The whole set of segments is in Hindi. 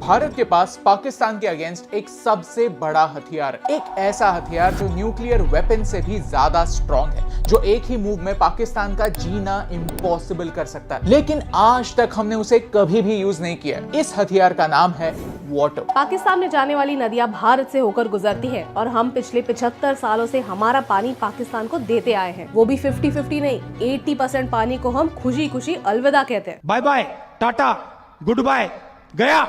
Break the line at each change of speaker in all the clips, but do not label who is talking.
भारत के पास पाकिस्तान के अगेंस्ट एक सबसे बड़ा हथियार है, एक ऐसा हथियार जो न्यूक्लियर वेपन से भी ज्यादा स्ट्रॉन्ग है, जो एक ही मूव में पाकिस्तान का जीना इम्पॉसिबल कर सकता है। लेकिन आज तक हमने उसे कभी भी यूज नहीं किया। इस हथियार का नाम है वाटर।
पाकिस्तान में जाने वाली नदियां भारत से होकर गुजरती हैं और हम पिछले 75 सालों से हमारा पानी पाकिस्तान को देते आए हैं। वो भी 50-50 नहीं, 80% पानी को हम खुशी खुशी अलविदा कहते हैं।
Bye bye, tata, goodbye, गया।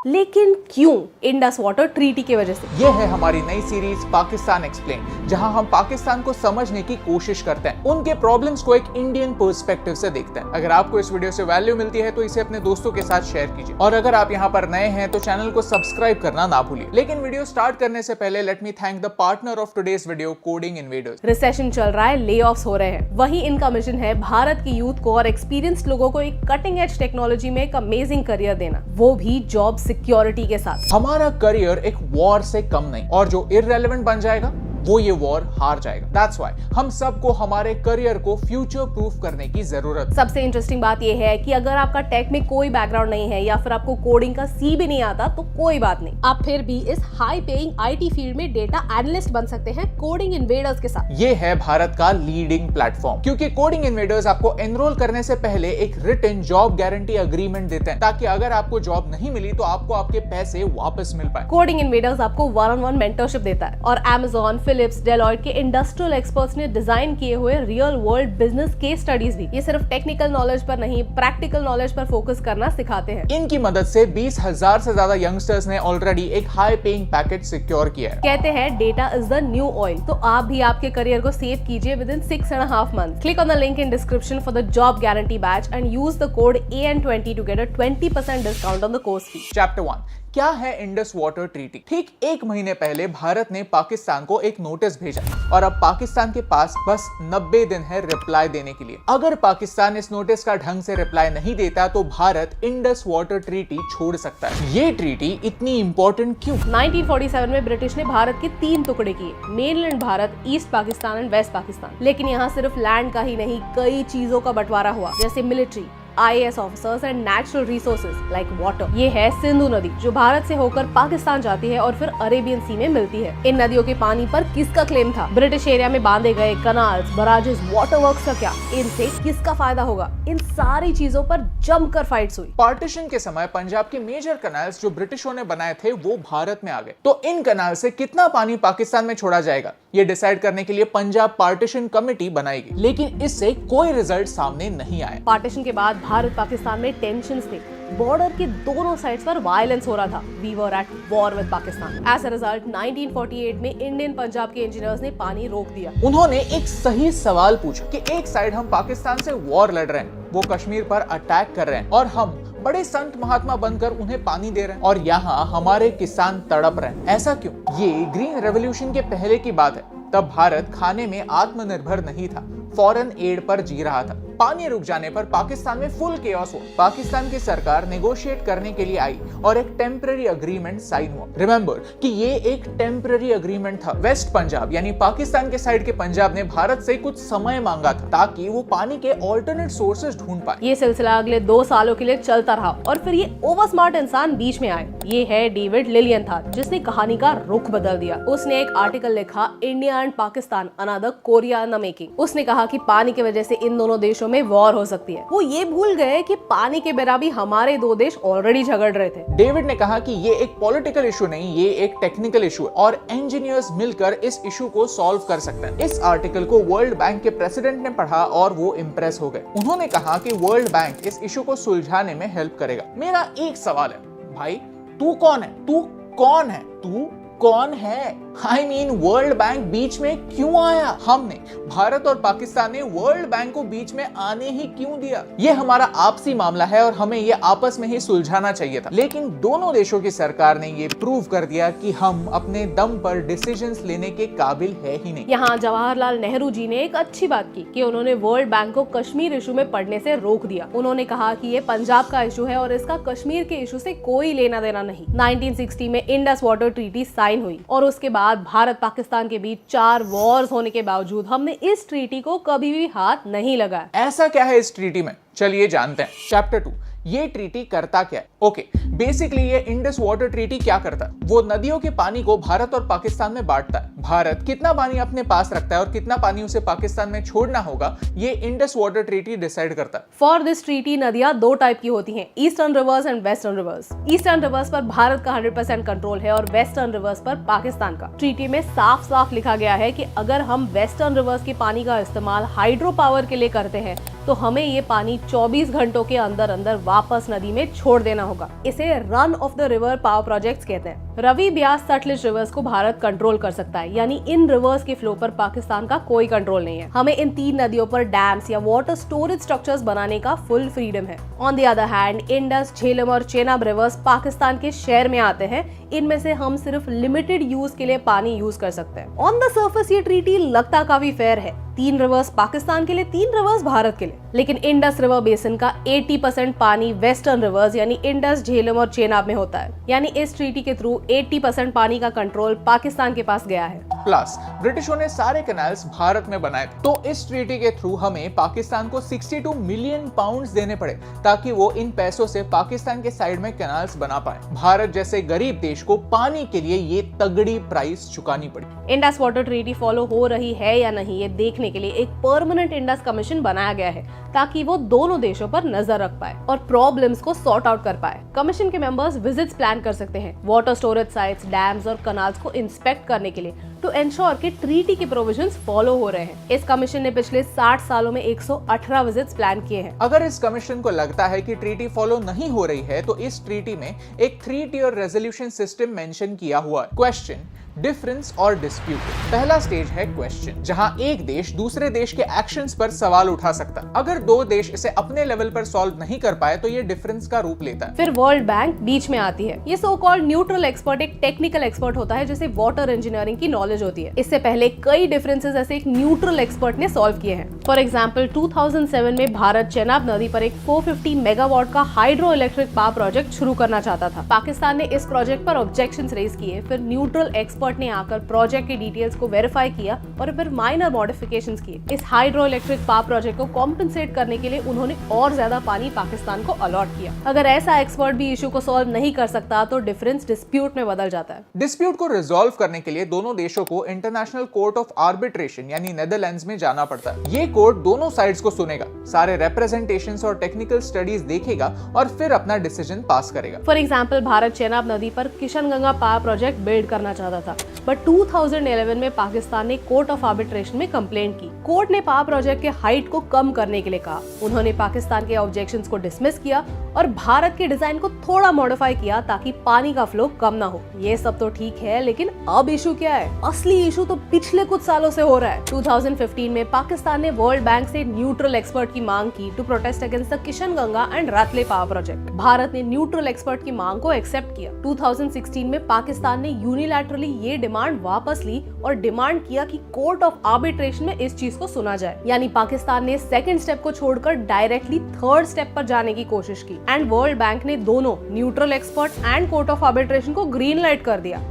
लेकिन क्यों? इंडस वाटर ट्रीटी की वजह से।
ये है हमारी नई सीरीज पाकिस्तान एक्सप्लेन, जहां हम पाकिस्तान को समझने की कोशिश करते हैं, उनके प्रॉब्लम्स को एक इंडियन पर्सपेक्टिव से देखते हैं। अगर आपको इस वीडियो से वैल्यू मिलती है तो इसे अपने दोस्तों के साथ शेयर कीजिए, और अगर आप यहाँ पर नए हैं तो चैनल को सब्सक्राइब करना ना भूलिए। लेकिन वीडियो स्टार्ट करने से पहले let me thank the partner of today's video, coding invaders.
Recession चल रहा है, ले ऑफ्स हो रहे हैं, वही इनका मिशन है भारत की यूथ को और एक्सपीरियंस्ड लोगों को एक कटिंग एज टेक्नोलॉजी में एक अमेजिंग करियर देना, वो भी जॉब सिक्योरिटी के साथ।
हमारा करियर एक वॉर से कम नहीं, और जो इररेलेवेंट बन जाएगा वो ये वॉर हार जाएगा। That's why हम सबको हमारे करियर को फ्यूचर प्रूफ करने की जरूरत है।
सबसे इंटरेस्टिंग बात यह है कि अगर आपका टेक में कोई बैकग्राउंड नहीं है या फिर आपको कोडिंग का सी भी नहीं आता तो कोई बात नहीं, आप फिर भी इस हाई पेइंग आईटी फील्ड में डेटा एनालिस्ट बन सकते हैं कोडिंग इन्वेडर्स के साथ।
ये है भारत का लीडिंग प्लेटफॉर्म, क्योंकि कोडिंग इन्वेडर्स आपको एनरोल करने से पहले एक रिटन जॉब गारंटी अग्रीमेंट देते हैं, ताकि अगर आपको जॉब नहीं मिली तो आपको आपके पैसे वापस मिल पाए।
कोडिंग इन्वेडर्स आपको 1-on-1 मेंटरशिप देता है, और Amazon, फिलिप्स, डेलॉयट के इंडस्ट्रियल एक्सपर्ट्स ने डिजाइन किए हुए real world business case studies भी ये सिर्फ टेक्निकल नॉलेज पर नहीं, प्रैक्टिकल नॉलेज पर फोकस करना सिखाते हैं।
इनकी मदद से 20,000 से ज्यादा यंगस्टर्स ने ऑलरेडी एक हाई पेइंग पैकेज सिक्योर किया है।
कहते हैं data is the new oil, तो आप भी आपके करियर को सेव कीजिए within 6.5 months। Click on the link in description for the job guarantee batch and use the code AN20 to get a 20% discount on the course fee.
Chapter 1, क्या है इंडस वाटर ट्रीटी? ठीक 1 महीने पहले भारत ने पाकिस्तान को एक नोटिस भेजा, और अब पाकिस्तान के पास बस 90 दिन है रिप्लाई देने के लिए। अगर पाकिस्तान इस नोटिस का ढंग से रिप्लाई नहीं देता तो भारत इंडस वाटर ट्रीटी छोड़ सकता है। ये ट्रीटी इतनी इंपॉर्टेंट क्यों?
1947 में ब्रिटिश ने भारत के 3 टुकड़े किए, mainland Bharat, east Pakistan and west Pakistan. लेकिन यहाँ सिर्फ लैंड का ही नहीं, कई चीजों का बंटवारा हुआ, जैसे military, IAS officers and natural resources like water. ये है सिंधु नदी, जो भारत से होकर पाकिस्तान जाती है और फिर अरेबियन सी में मिलती है। इन नदियों के पानी पर किसका क्लेम था? ब्रिटिश एरिया में बांधे गए कनाल्स, बराजेस, वाटर वर्क्स का क्या? इनसे किसका फायदा होगा? इन सारी चीजों पर जमकर फाइट्स हुई।
पार्टीशन के समय पंजाब के मेजर कनाल्स जो ब्रिटिशों ने बनाए थे वो भारत में आ गए, तो इन कनाल से कितना पानी पाकिस्तान में छोड़ा जाएगा ये डिसाइड करने के लिए पंजाब पार्टीशन कमेटी बनाएगी। लेकिन इससे कोई रिजल्ट सामने नहीं आया।
पार्टीशन के बाद भारत पाकिस्तान में टेंशंस थे, बॉर्डर के दोनों साइड्स पर वायलेंस हो रहा था। We were at war with Pakistan. As a result 1948 में इंडियन पंजाब के इंजीनियर्स ने पानी रोक दिया।
उन्होंने एक सही सवाल पूछा कि एक साइड हम पाकिस्तान से वॉर लड़ रहे हैं, वो कश्मीर पर अटैक कर रहे हैं, और हम बड़े संत महात्मा बनकर उन्हें पानी दे रहे हैं, और यहाँ हमारे किसान तड़प रहे हैं। ऐसा क्यों? ये ग्रीन रेवोल्यूशन के पहले की बात है। तब भारत खाने में आत्मनिर्भर नहीं था, फॉरेन एड पर जी रहा था। पानी रुक जाने पर पाकिस्तान में फुल केओस हुआ। पाकिस्तान की सरकार नेगोशिएट करने के लिए आई और एक टेम्पररी अग्रीमेंट साइन हुआ। रिमेंबर कि ये एक टेम्पररी अग्रीमेंट था। वेस्ट पंजाब यानी पाकिस्तान के साइड के पंजाब ने भारत से कुछ समय मांगा था, ताकि वो पानी के ऑल्टरनेट सोर्सेज ढूंढ पाए।
ये सिलसिला अगले 2 सालों के लिए चलता रहा, और फिर ये ओवर स्मार्ट इंसान बीच में आए। ये है डेविड लिलियन था, जिसने कहानी का रुख बदल दिया। उसने एक आर्टिकल लिखा, India and Pakistan another Korea in the making. उसने कहा कि पानी की वजह से इन दोनों देशों में वॉर हो सकती है। वो ये भूल गए कि पानी के बिना भी हमारे 2 देश ऑलरेडी झगड़ रहे थे।
डेविड ने कहा कि ये एक पॉलिटिकल इशू नहीं, ये एक टेक्निकल इशू है, और इंजीनियर्स मिलकर इस इशू को सॉल्व कर सकते हैं। इस आर्टिकल को वर्ल्ड बैंक के प्रेसिडेंट ने पढ़ा और वो इम्प्रेस हो गए। उन्होंने कहा कि वर्ल्ड बैंक इस इशू को सुलझाने में हेल्प करेगा। मेरा एक सवाल है, भाई तू कौन है? तू कौन है? तू कौन है? आई मीन वर्ल्ड बैंक बीच में क्यों आया? हमने, भारत और पाकिस्तान ने वर्ल्ड बैंक को बीच में आने ही क्यों दिया? ये हमारा आपसी मामला है और हमें ये आपस में ही सुलझाना चाहिए था। लेकिन दोनों देशों की सरकार ने ये प्रूव कर दिया कि हम अपने दम पर डिसीजंस लेने के काबिल है ही नहीं।
यहाँ जवाहरलाल नेहरू जी ने एक अच्छी बात की कि उन्होंने वर्ल्ड बैंक को कश्मीर इशू में पढ़ने से रोक दिया। उन्होंने कहा कि ये पंजाब का इशू है और इसका कश्मीर के इशू से कोई लेना देना नहीं। 1960 में इंडस वाटर ट्रीटी साइन हुई, और उसके बाद भारत पाकिस्तान के बीच 4 वॉर्स होने के बावजूद हमने इस ट्रीटी को कभी भी हाथ नहीं लगाया।
ऐसा क्या है इस ट्रीटी में? चलिए जानते हैं। चैप्टर 2, ये ट्रीटी करता क्या है? ओके, बेसिकली ये इंडस वाटर ट्रीटी क्या करता है? वो नदियों के पानी को भारत और पाकिस्तान में बांटता है। भारत कितना पानी अपने पास रखता है और कितना पानी उसे पाकिस्तान में छोड़ना होगा, ये इंडस वाटर ट्रीटी डिसाइड करता है।
फॉर दिस ट्रीटी नदियां दो टाइप की होती हैं, eastern reverse and western rivers. Eastern reverse पर भारत का 100% कंट्रोल है और वेस्टर्न रिवर्स पर पाकिस्तान का। ट्रीटी में साफ साफ लिखा गया है कि अगर हम वेस्टर्न रिवर्स के पानी का इस्तेमाल हाइड्रो पावर के लिए करते हैं तो हमें ये पानी 24 घंटों के अंदर अंदर वापस नदी में छोड़ देना होगा। इसे run of the river power projects कहते हैं। रवि, ब्यास, सतलुज रिवर्स को भारत कंट्रोल कर सकता है, यानी इन रिवर्स के फ्लो पर पाकिस्तान का कोई कंट्रोल नहीं है। हमें इन तीन नदियों पर डैम्स या वाटर स्टोरेज स्ट्रक्चर्स बनाने का फुल फ्रीडम है। On the other hand, Indus, Jhelum और चेनाब रिवर्स पाकिस्तान के शेयर में आते हैं। इनमें से हम सिर्फ लिमिटेड यूज के लिए पानी यूज कर सकते हैं। ऑन द सर्फेस ये ट्रीटी लगता काफी फेयर है, 3 रिवर्स पाकिस्तान के लिए, 3 रिवर्स भारत के लिए। लेकिन इंडस रिवर बेसिन का 80% पानी वेस्टर्न रिवर्स यानी इंडस, झेलम और चेनाब में होता है। यानी इस ट्रीटी के थ्रू 80% पानी का कंट्रोल पाकिस्तान के पास गया है।
प्लस ब्रिटिशों ने सारे कैनाल्स भारत में बनाए, तो इस ट्रीटी के थ्रू हमें पाकिस्तान को 62 मिलियन पाउंड्स देने पड़े ताकि वो इन पैसों से पाकिस्तान के साइड में कैनाल्स बना पाए। भारत जैसे गरीब देश को पानी के लिए ये तगड़ी प्राइस चुकानी पड़ी।
इंडस वाटर ट्रीटी फॉलो हो रही है या नहीं ये देखने के लिए एक परमानेंट इंडस कमीशन बनाया गया है ताकि वो दोनों देशों पर नजर रख पाए और प्रॉब्लम्स को सॉर्ट आउट कर पाए। कमीशन के मेंबर्स विजिट्स प्लान कर सकते हैं वाटर स्टोरेज साइट्स, डैम्स और कनाल्स को इंस्पेक्ट करने के लिए टू एंश्योर कि ट्रीटी के प्रोविजंस फॉलो हो रहे हैं। इस कमीशन ने पिछले 60 सालों में 118 विजिट्स प्लान किए हैं।
अगर इस कमीशन को लगता है कि ट्रीटी फॉलो नहीं हो रही है तो इस ट्रीटी में एक 3 टियर रेजोल्यूशन सिस्टम मेंशन किया हुआ है। क्वेश्चन, डिफरेंस और डिस्प्यूट। पहला स्टेज है क्वेश्चन, जहां एक देश दूसरे देश के एक्शंस पर सवाल उठा सकता है। अगर दो देश इसे अपने लेवल पर सॉल्व नहीं कर पाए तो ये डिफरेंस का रूप लेता है।
फिर वर्ल्ड बैंक बीच में आती है। ये सो कॉल्ड न्यूट्रल एक्सपर्ट एक टेक्निकल एक्सपर्ट होता है जिसे वाटर इंजीनियरिंग की नॉलेज होती है। इससे पहले कई डिफरेंसेस ऐसे एक न्यूट्रल एक्सपर्ट ने सॉल्व किए हैं। फॉर एग्जाम्पल 2007 में भारत चेनाब नदी पर एक 450 मेगावाट का हाइड्रो इलेक्ट्रिक पावर प्रोजेक्ट शुरू करना चाहता था। पाकिस्तान ने इस प्रोजेक्ट पर ऑब्जेक्शंस रेज किए। फिर न्यूट्रल एक्सपर्ट ने आकर प्रोजेक्ट की डिटेल्स को वेरीफाई किया और फिर माइनर मॉडिफिकेशंस किए। इस हाइड्रो इलेक्ट्रिक पावर प्रोजेक्ट को कॉम्पेंसेट करने के लिए उन्होंने और ज्यादा पानी पाकिस्तान को अलॉट किया। अगर ऐसा एक्सपर्ट भी इशू को सॉल्व नहीं कर सकता तो डिफरेंस डिस्प्यूट में बदल जाता है।
डिस्प्यूट को रिजॉल्व करने के लिए दोनों देशों को इंटरनेशनल कोर्ट ऑफ आर्बिट्रेशन यानी नेदरलैंड्स में जाना पड़ता है। ये कोर्ट दोनों साइड्स को सुनेगा, सारे रिप्रेजेंटेशंस और टेक्निकल स्टडीज देखेगा और फिर अपना डिसीजन पास करेगा।
फॉर एग्जाम्पल भारत चेनाब नदी पर किशनगंगा पावर प्रोजेक्ट बिल्ड करना चाहता था, बट 2011 में पाकिस्तान ने कोर्ट ऑफ आर्बिट्रेशन में कंप्लेंट की। कोर्ट ने पावर प्रोजेक्ट के हाइट को कम करने के लिए कहा। उन्होंने पाकिस्तान के ऑब्जेक्शंस को डिसमिस किया और भारत के डिजाइन को थोड़ा मॉडिफाई किया ताकि पानी का फ्लो कम ना हो। ये सब तो ठीक है, लेकिन अब इशू क्या है? असली इशू तो पिछले कुछ सालों से हो रहा है। 2015 में पाकिस्तान ने वर्ल्ड बैंक से न्यूट्रल एक्सपर्ट की मांग की to protest against the Kishanganga and Ratle power project. Bharat ने न्यूट्रल एक्सपर्ट की मांग को एक्सेप्ट किया। 2016 में पाकिस्तान ने यूनिलैटरली ये डिमांड वापस ली और डिमांड किया कि कोर्ट ऑफ आर्बिट्रेशन में इस चीज को सुना जाए। यानी पाकिस्तान ने सेकंड स्टेप को छोड़कर डायरेक्टली थर्ड स्टेप पर जाने की कोशिश की एंड वर्ल्ड बैंक ने दोनों neutral expert and court of arbitration को ग्रीन लाइट कर दिया।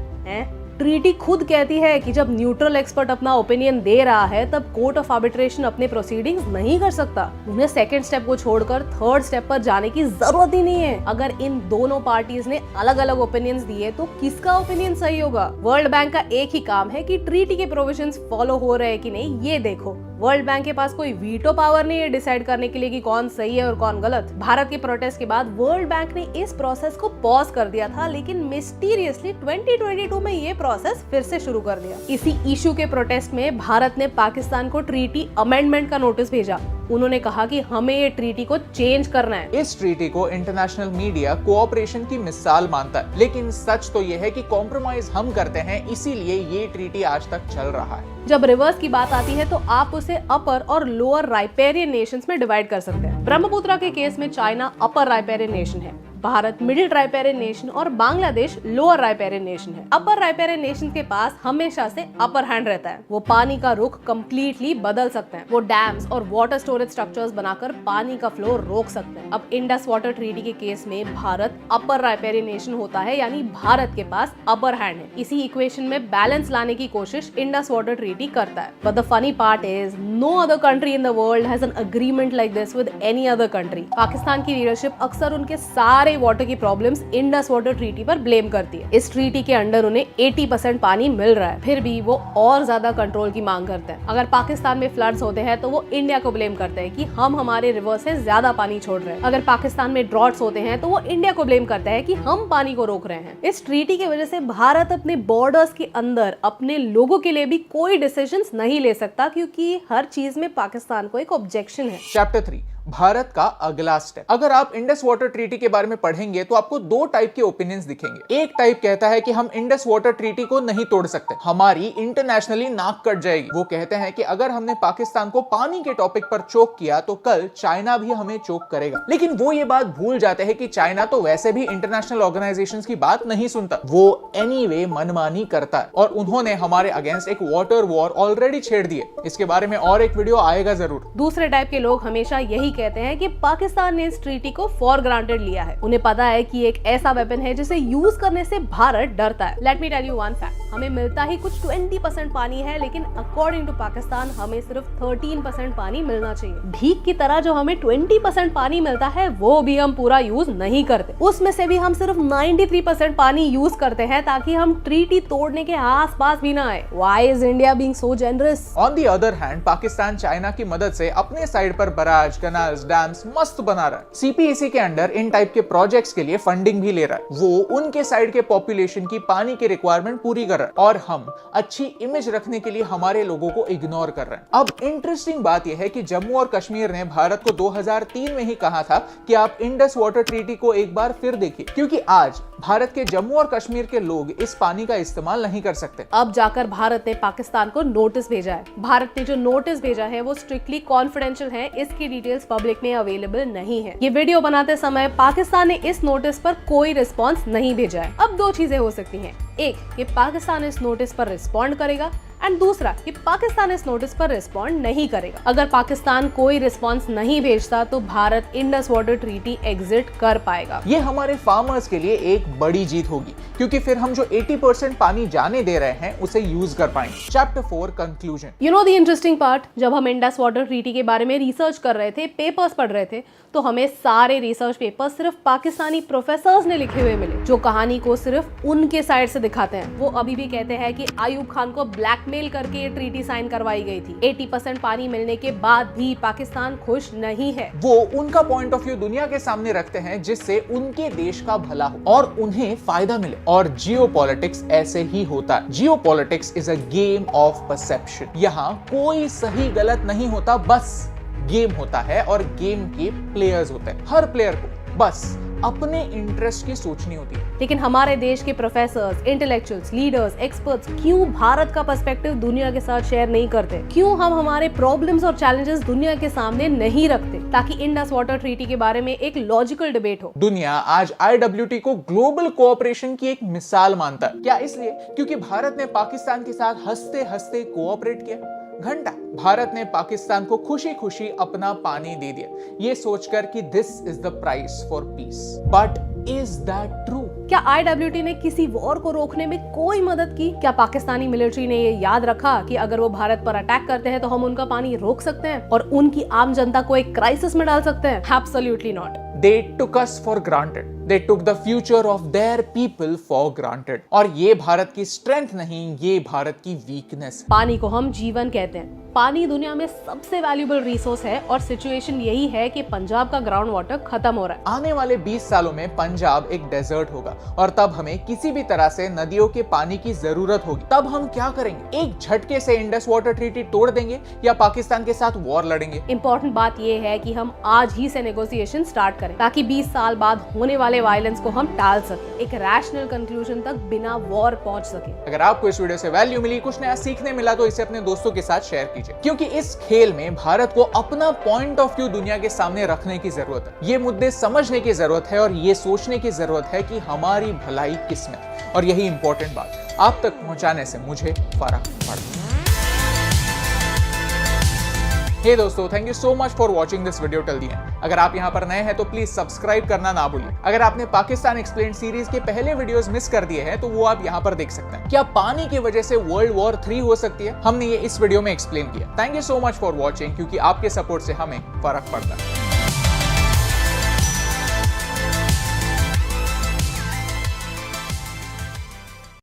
ट्रीटी खुद कहती है कि जब न्यूट्रल एक्सपर्ट अपना ओपिनियन दे रहा है तब कोर्ट ऑफ आर्बिट्रेशन अपने प्रोसीडिंग्स नहीं कर सकता। उन्हें सेकंड स्टेप को छोड़कर थर्ड स्टेप पर जाने की जरूरत ही नहीं है। अगर इन दोनों पार्टीज ने अलग अलग ओपिनियंस दिए तो किसका ओपिनियन सही होगा? वर्ल्ड बैंक का एक ही काम है कि ट्रीटी के प्रोविजंस फॉलो हो रहे हैं कि नहीं ये देखो। वर्ल्ड बैंक के पास कोई वीटो पावर नहीं है डिसाइड करने के लिए कि कौन सही है और कौन गलत। भारत के प्रोटेस्ट के बाद वर्ल्ड बैंक ने इस प्रोसेस को पॉज कर दिया था, लेकिन मिस्टीरियसली 2022 में ये प्रोसेस फिर से शुरू कर दिया। इसी इशू के प्रोटेस्ट में भारत ने पाकिस्तान को ट्रीटी अमेंडमेंट का नोटिस भेजा। उन्होंने कहा कि हमें ये ट्रीटी को चेंज करना है।
इस ट्रीटी को इंटरनेशनल मीडिया कोऑपरेशन की मिसाल मानता है, लेकिन सच तो ये है कि कॉम्प्रोमाइज हम करते हैं, इसीलिए ये ट्रीटी आज तक चल रहा है।
जब रिवर्स की बात आती है तो आप उसे अपर और लोअर राइपेरियन नेशंस में डिवाइड कर सकते हैं। ब्रह्मपुत्र के केस में चाइना अपर राइपेरियन नेशन है, भारत मिडिल राइपेरियन नेशन और बांग्लादेश लोअर राइपेरियन नेशन है। अपर राइपेरियन नेशन के पास हमेशा से अपर हैंड रहता है। वो पानी का रुख कम्प्लीटली बदल सकते हैं। वो डैम्स और वाटर स्टोरेज स्ट्रक्चर्स बनाकर पानी का फ्लो रोक सकते हैं। अब इंडस वाटर ट्रीटी के केस में भारत अपर राइपेरियन नेशन होता है, यानी भारत के पास अपर हैंड है। इसी इक्वेशन में बैलेंस लाने की कोशिश इंडस वाटर ट्रीटी करता है। But the funny part is no other country in the world has an agreement like this with any other country. Pakistan की लीडरशिप अक्सर उनके सारे वाटर की प्रॉब्लम्स इंडस वाटर ट्रीटी पर ब्लेम करती है। इस ट्रीटी के अंडर उन्हें 80% पानी मिल रहा है, फिर भी वो और ज्यादा कंट्रोल की मांग करते हैं। अगर पाकिस्तान में फ्लड्स होते हैं तो वो इंडिया को ब्लेम करते हैं कि हम हमारे रिवर से ज्यादा पानी छोड़ रहे हैं। अगर पाकिस्तान में ड्रॉट्स होते हैं तो वो इंडिया को ब्लेम करता है कि हम पानी को रोक रहे हैं। इस ट्रीटी की वजह से भारत अपने बॉर्डर्स के अंदर अपने लोगों के लिए भी कोई डिसीजंस नहीं ले सकता, क्योंकि हर चीज में पाकिस्तान को एक ऑब्जेक्शन है।
चैप्टर 3 भारत का अगला स्टेप। अगर आप इंडस वाटर ट्रीटी के बारे में पढ़ेंगे तो आपको दो टाइप के ओपिनियंस दिखेंगे। एक टाइप कहता है कि हम इंडस वाटर ट्रीटी को नहीं तोड़ सकते, हमारी इंटरनेशनली नाक कट जाएगी। वो कहते हैं कि अगर हमने पाकिस्तान को पानी के टॉपिक पर चोक किया तो कल चाइना भी हमें चोक करेगा। लेकिन वो ये बात भूल जाते हैं कि चाइना तो वैसे भी इंटरनेशनल ऑर्गेनाइजेशंस की बात नहीं सुनता, वो एनीवे मनमानी करता है और उन्होंने हमारे अगेंस्ट एक वाटर वॉर ऑलरेडी छेड़ दी है। इसके बारे में और एक वीडियो आएगा जरूर।
दूसरे टाइप के लोग हमेशा यही कहते हैं कि पाकिस्तान ने इस ट्रीटी को फॉर ग्रांटेड लिया है। उन्हें पता है कि एक ऐसा वेपन है जिसे यूज करने से भारत डरता है। Let me tell you one fact, हमें मिलता ही कुछ 20% पानी है, लेकिन अकॉर्डिंग टू पाकिस्तान हमें सिर्फ 13% पानी मिलना चाहिए। भीख की तरह जो हमें 20% पानी मिलता है वो भी हम पूरा यूज नहीं करते। उसमें से भी हम सिर्फ 93% पानी यूज करते हैं ताकि हम ट्रीटी तोड़ने के आस पास भी ना आए। Why is India being so generous?
On the other hand, Pakistan China की मदद से अपने साइड पर बराज, कैनाल्स, डैम्स मस्त बना रहा है। सीपीईसी के अंडर इन टाइप के प्रोजेक्ट्स के लिए फंडिंग भी ले रहा है। वो उनके साइड के पॉपुलेशन की पानी की रिक्वायरमेंट पूरी कर रहा है और हम अच्छी इमेज रखने के लिए हमारे लोगों को इग्नोर कर रहे हैं। अब इंटरेस्टिंग बात यह है कि जम्मू और कश्मीर ने भारत को 2003 में ही कहा था कि आप इंडस वाटर ट्रीटी को एक बार फिर देखिए, क्योंकि आज भारत के जम्मू और कश्मीर के लोग इस पानी का इस्तेमाल नहीं कर सकते।
अब जाकर भारत ने पाकिस्तान को नोटिस भेजा है। भारत ने जो नोटिस भेजा है वो स्ट्रिक्टली कॉन्फिडेंशियल है, इसकी डिटेल्स पब्लिक में अवेलेबल नहीं है। ये वीडियो बनाते समय पाकिस्तान ने इस नोटिस पर कोई रिस्पॉन्स नहीं भेजा है। अब दो चीजें हो सकती हैं, एक कि पाकिस्तान इस नोटिस पर रिस्पॉन्ड करेगा एंड दूसरा कि पाकिस्तान इस नोटिस पर रिस्पॉन्ड नहीं करेगा। अगर पाकिस्तान कोई रिस्पॉन्स नहीं भेजता तो Bharat Indus water treaty exit कर पाएगा।
ये हमारे फार्मर्स के लिए एक बड़ी जीत होगी, क्योंकि फिर हम जो 80% पानी जाने दे रहे हैं उसे यूज कर पाएंगे। Chapter 4 conclusion.
You know the interesting part, जब हम इंडस वाटर ट्रीटी के बारे में रिसर्च कर रहे थे, पेपर्स पढ़ रहे थे, तो हमें सारे रिसर्च पेपर्स सिर्फ पाकिस्तानी प्रोफेसर्स ने लिखे हुए मिले, जो कहानी को सिर्फ उनके साइड से दिखाते हैं। वो अभी भी कहते हैं कि आयूब खान को ब्लैकमेल करके ये ट्रीटी साइन करवाई गई थी। 80% पानी मिलने के बाद भी पाकिस्तान खुश नहीं है।
वो उनका पॉइंट ऑफ व्यू दुनिया के सामने रखते हैं जिससे उनके देश का भला हो और उन्हें फायदा मिले। और जियोपॉलिटिक्स ऐसे ही होता है। Geopolitics is a game of perception. यहाँ कोई सही गलत नहीं होता, बस गेम होता है और गेम के प्लेयर्स होते हैं। हर प्लेयर को बस अपने इंटरेस्ट की सोचनी होती है।
लेकिन हमारे देश के प्रोफेसर्स, इंटेलेक्चुअल्स, लीडर्स, एक्सपर्ट्स क्यों भारत का पर्सपेक्टिव दुनिया के साथ शेयर नहीं करते? क्यों हम हमारे प्रॉब्लम्स और चैलेंजेस दुनिया के सामने नहीं रखते, ताकि इंडस वाटर ट्रीटी के बारे में एक लॉजिकल डिबेट हो?
दुनिया आज IWT को ग्लोबल कोऑपरेशन की एक मिसाल मानता है। क्या इसलिए क्योंकि भारत ने पाकिस्तान के साथ हंसते हंसते कोऑपरेट किया? घंटा भारत ने पाकिस्तान को खुशी खुशी अपना पानी दे दिया, ये सोचकर कि this is the price for piece. But is that true?
क्या IWT ने किसी वॉर को रोकने में कोई मदद की? क्या पाकिस्तानी मिलिट्री ने ये याद रखा कि अगर वो भारत पर अटैक करते हैं तो हम उनका पानी रोक सकते हैं और उनकी आम जनता को एक क्राइसिस में डाल सकते हैं? Absolutely not.
They took us for granted. They took the future of their people for granted. और ये भारत की स्ट्रेंथ नहीं, ये भारत की वीकनेस।
पानी को हम जीवन कहते हैं। पानी दुनिया में सबसे वैल्यूएबल रिसोर्स है और सिचुएशन यही है कि पंजाब का ग्राउंड वाटर खत्म हो रहा है।
आने वाले 20 सालों में पंजाब एक डेजर्ट होगा और तब हमें किसी भी तरह से नदियों के पानी की जरूरत होगी। तब हम क्या करेंगे? एक झटके से इंडस वाटर ट्रीटी तोड़ देंगे या पाकिस्तान के साथ वॉर लड़ेंगे?
इंपॉर्टेंट बात यह है कि हम आज ही से नेगोशिएशन स्टार्ट करें, ताकि 20 साल बाद होने वाले वायलेंस को हम टाल सके, एक रैशनल कंक्लूजन तक बिना वॉर पहुंच सके।
अगर आपको इस वीडियो से वैल्यू मिली, कुछ नया सीखने मिला, तो इसे अपने दोस्तों के साथ शेयर कीजिए, क्योंकि इस खेल में भारत को अपना पॉइंट ऑफ व्यू दुनिया के सामने रखने की जरूरत है। ये मुद्दे समझने की जरूरत है और ये सोचने की जरूरत है कि हमारी भलाई किसमें, और यही इंपॉर्टेंट बात आप तक पहुंचाने से मुझे फर्क पड़ता है। हे दोस्तों, thank you so much for watching this video till the end. अगर आप यहाँ पर नए हैं तो प्लीज सब्सक्राइब करना ना भूलिए। अगर आपने पाकिस्तान एक्सप्लेन्ड सीरीज के पहले वीडियोस मिस कर दिए हैं तो वो आप यहाँ पर देख सकते हैं। क्या पानी की वजह से वर्ल्ड वॉर 3 हो सकती है? हमने ये इस वीडियो में एक्सप्लेन किया। Thank you so much for watching, क्योंकि आपके सपोर्ट से हमें फर्क पड़ता है।